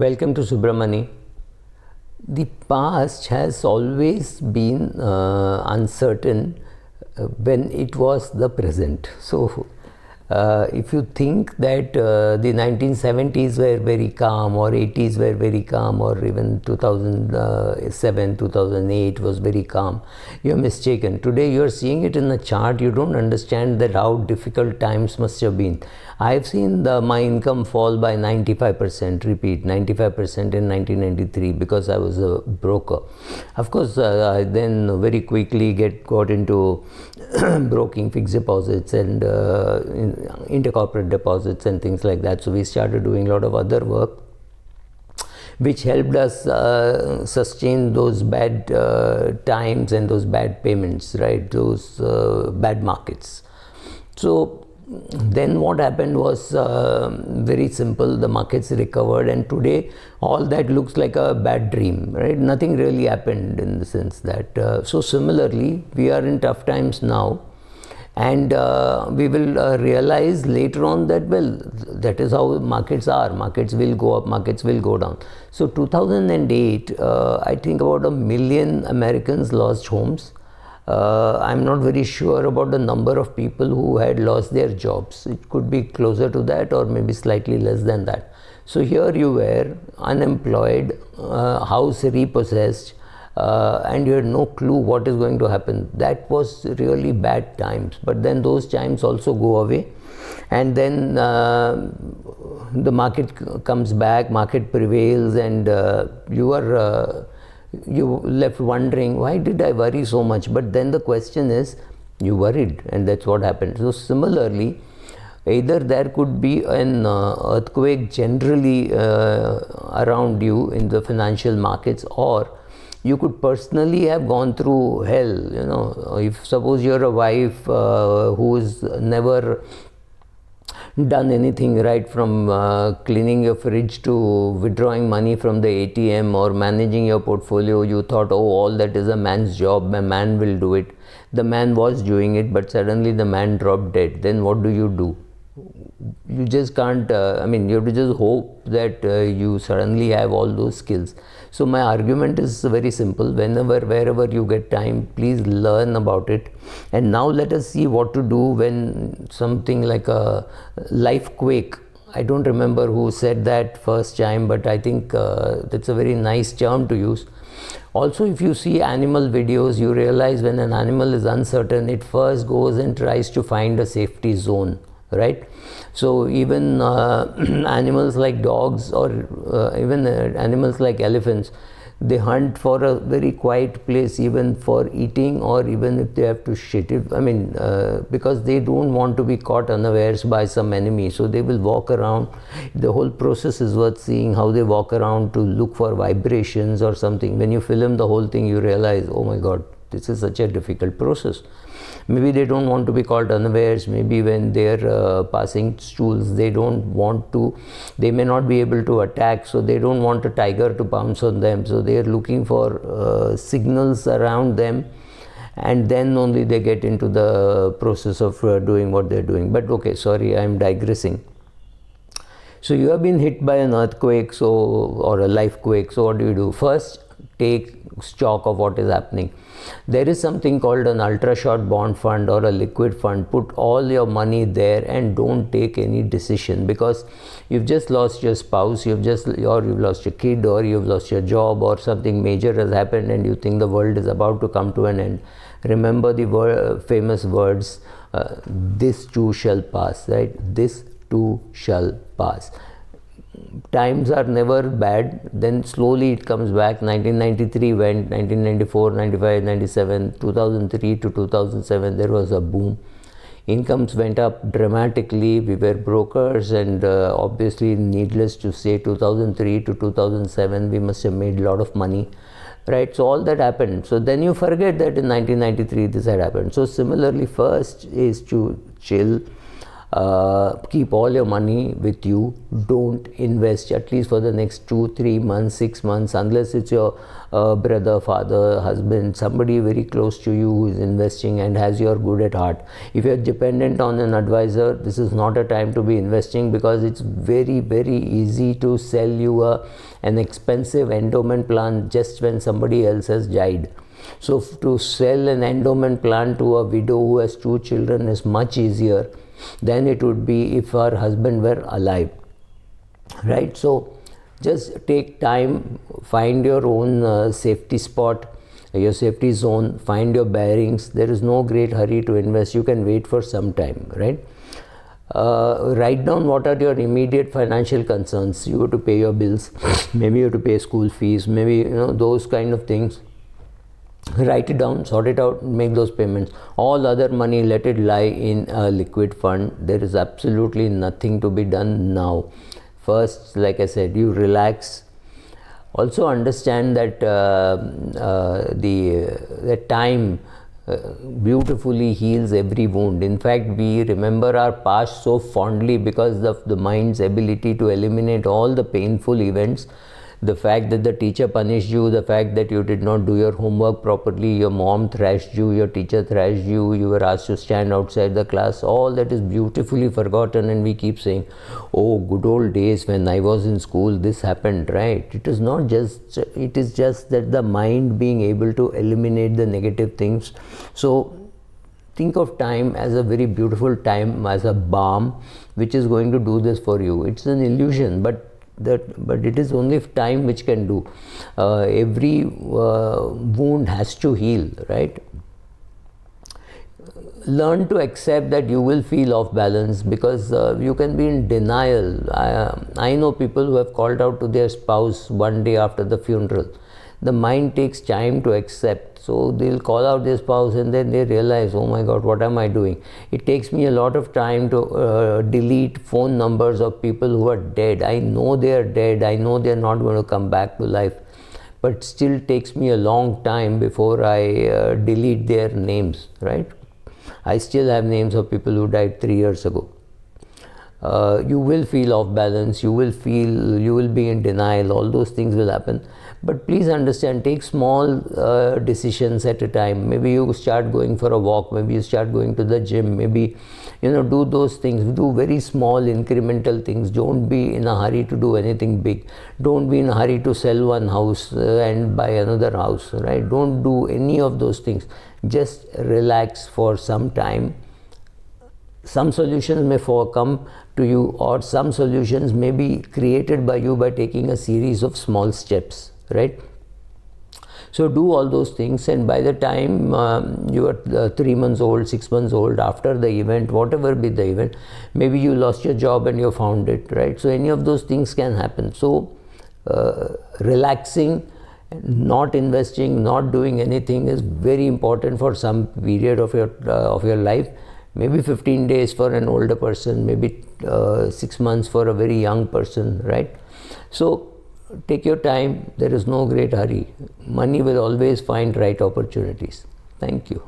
Welcome to Subramani. The past has always been uncertain when it was the present. So, if you think that the 1970s were very calm, or 80s were very calm, or even 2007, 2008 was very calm, you're mistaken. Today you're seeing it in the chart, you don't understand that how difficult times must have been. I've seen my income fall by 95%, repeat, 95% in 1993 because I was a broker. Of course, I then very quickly got into broking fixed deposits and intercorporate deposits and things like that. So we started doing a lot of other work which helped us sustain those bad times and those bad payments, right? Those bad markets. So then what happened was very simple. The markets recovered, and today all that looks like a bad dream, right? Nothing really happened in the sense that so similarly we are in tough times now, and we will realize later on that, well, that is how markets are. Markets will go up, markets will go down. So 2008, I think about 1 million Americans lost homes. I'm not very sure about the number of people who had lost their jobs. It could be closer to that or maybe slightly less than that. So here you were unemployed, house repossessed, and you had no clue what is going to happen. That was really bad times. But then those times also go away, and then the market comes back, market prevails, and you left wondering, why did I worry so much? But then the question is, you worried, and that's what happened. So similarly, either there could be an earthquake generally around you in the financial markets, or you could personally have gone through hell. If suppose you're a wife who's never done anything, right from cleaning your fridge to withdrawing money from the ATM or managing your portfolio, you thought, oh, all that is a man's job, a man will do it. The man was doing it, but suddenly the man dropped dead. Then what do? You just can't, you have to just hope that you suddenly have all those skills. So my argument is very simple. Wherever you get time, please learn about it. And now let us see what to do when something like a life quake. I don't remember who said that first time, but I think that's a very nice term to use. Also, if you see animal videos, you realize when an animal is uncertain, it first goes and tries to find a safety zone, right? So even animals like dogs, or even animals like elephants, they hunt for a very quiet place, even for eating, or even if they have to shit, because they don't want to be caught unawares by some enemy. So they will walk around. The whole process is worth seeing, how they walk around to look for vibrations or something. When you film the whole thing, you realize, oh my God, this is such a difficult process. Maybe they don't want to be caught unawares. Maybe when they're passing stools, they may not be able to attack, so they don't want a tiger to pounce on them. So they are looking for signals around them, and then only they get into the process of doing what they're doing. But okay, sorry, I'm digressing. So you have been hit by an earthquake or a life quake. So what do? First, take stock of what is happening. There is something called an ultra short bond fund or a liquid fund. Put all your money there and don't take any decision, because you've just lost your spouse, you've lost your kid, or you've lost your job, or something major has happened and you think the world is about to come to an end. Remember the famous words, this too shall pass, right? This too shall pass. Times are never bad, then slowly it comes back. 1993 went, 1994, 95, 97, 2003 to 2007, there was a boom. Incomes went up dramatically. We were brokers, and obviously, needless to say, 2003 to 2007, we must have made a lot of money, right? So all that happened. So then you forget that in 1993 this had happened. So similarly, first is to chill. keep all your money with you. Don't invest at least for the next 2-3 months, 6 months, unless it's your brother, father, husband, somebody very close to you who is investing and has your good at heart. If you're dependent on an advisor, this is not a time to be investing, because it's very, very easy to sell you an expensive endowment plan just when somebody else has died. So to sell an endowment plan to a widow who has 2 children is much easier than it would be if her husband were alive, right? So just take time, find your own safety spot, your safety zone, find your bearings. There is no great hurry to invest. You can wait for some time, right? Write down what are your immediate financial concerns. You have to pay your bills, maybe you have to pay school fees, maybe those kind of things. Write it down, sort it out, make those payments. All other money, let it lie in a liquid fund. There is absolutely nothing to be done now. First, like I said, you relax. Also understand that the time beautifully heals every wound. In fact, we remember our past so fondly because of the mind's ability to eliminate all the painful events. The fact that the teacher punished you, the fact that you did not do your homework properly, your mom thrashed you, your teacher thrashed you, you were asked to stand outside the class, all that is beautifully forgotten, and we keep saying, oh, good old days when I was in school, this happened, right? It is not just, it is just that the mind being able to eliminate the negative things. So think of time as a very beautiful time, as a balm, which is going to do this for you. It's an illusion, but it is only time which can do. Every wound has to heal, right? Learn to accept that you will feel off balance, because you can be in denial. I know people who have called out to their spouse one day after the funeral. The mind takes time to accept, so they'll call out their spouse and then they realize, oh my God, what am I doing? It takes me a lot of time to delete phone numbers of people who are dead. I know they are dead, I know they're not going to come back to life, but still takes me a long time before I delete their names, right? I still have names of people who died 3 years ago. You will feel off balance, you will be in denial, all those things will happen. But please understand, take small decisions at a time. Maybe you start going for a walk, maybe you start going to the gym, maybe do those things. Do very small incremental things. Don't be in a hurry to do anything big. Don't be in a hurry to sell one house and buy another house, right? Don't do any of those things. Just relax for some time. Some solutions may come to you, or some solutions may be created by you by taking a series of small steps, right? So do all those things, and by the time you are 3 months old, 6 months old, after the event, whatever be the event, maybe you lost your job and you found it, right? So any of those things can happen. So relaxing, not investing, not doing anything is very important for some period of your life. Maybe 15 days for an older person, maybe 6 months for a very young person, right? So take your time. There is no great hurry. Money will always find right opportunities. Thank you.